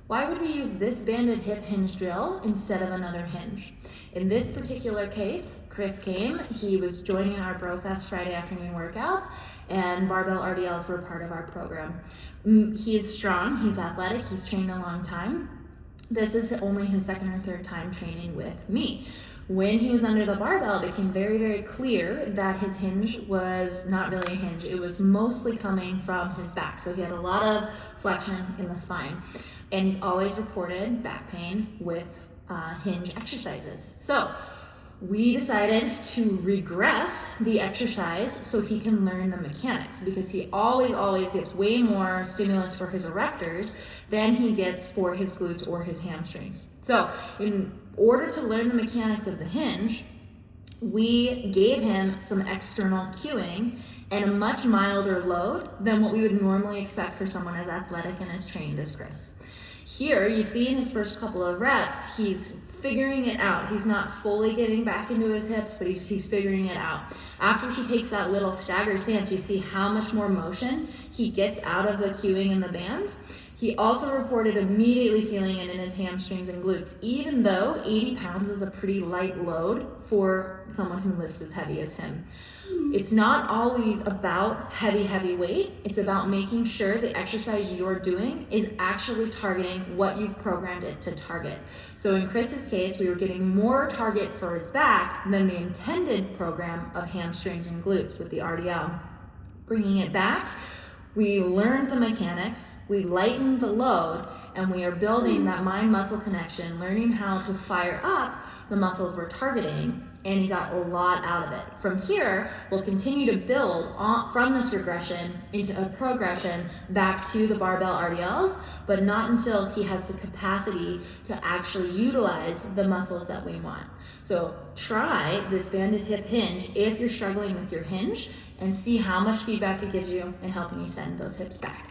Why would we use this banded hip hinge drill instead of another hinge? In this particular case, Chris came, he was joining our BroFest Friday afternoon workouts, and barbell RDLs were part of our program. He's strong, he's athletic, he's trained a long time. This is only his second or third time training with me. When he was under the barbell, it became very, very clear that his hinge was not really a hinge. It was mostly coming from his back. So he had a lot of flexion in the spine. And he's always reported back pain with hinge exercises. So we decided to regress the exercise so he can learn the mechanics, because he always gets way more stimulus for his erectors than he gets for his glutes or his hamstrings. So in order to learn the mechanics of the hinge, we gave him some external cueing and a much milder load than what we would normally expect for someone as athletic and as trained as Chris. Here, you see in his first couple of reps, he's figuring it out. He's not fully getting back into his hips, but he's figuring it out. After he takes that little stagger stance, you see how much more motion he gets out of the cueing in the band. He also reported immediately feeling it in his hamstrings and glutes, even though 80 pounds is a pretty light load for someone who lifts as heavy as him. It's not always about heavy weight. It's about making sure the exercise you're doing is actually targeting what you've programmed it to target. So in Chris's case, we were getting more target for his back than the intended program of hamstrings and glutes with the RDL. Bringing it back, we learned the mechanics, we lightened the load, and we are building that mind-muscle connection, learning how to fire up the muscles we're targeting, and he got a lot out of it. From here, we'll continue to build from this regression into a progression back to the barbell RDLs, but not until he has the capacity to actually utilize the muscles that we want. So try this banded hip hinge if you're struggling with your hinge, and see how much feedback it gives you in helping you send those hips back.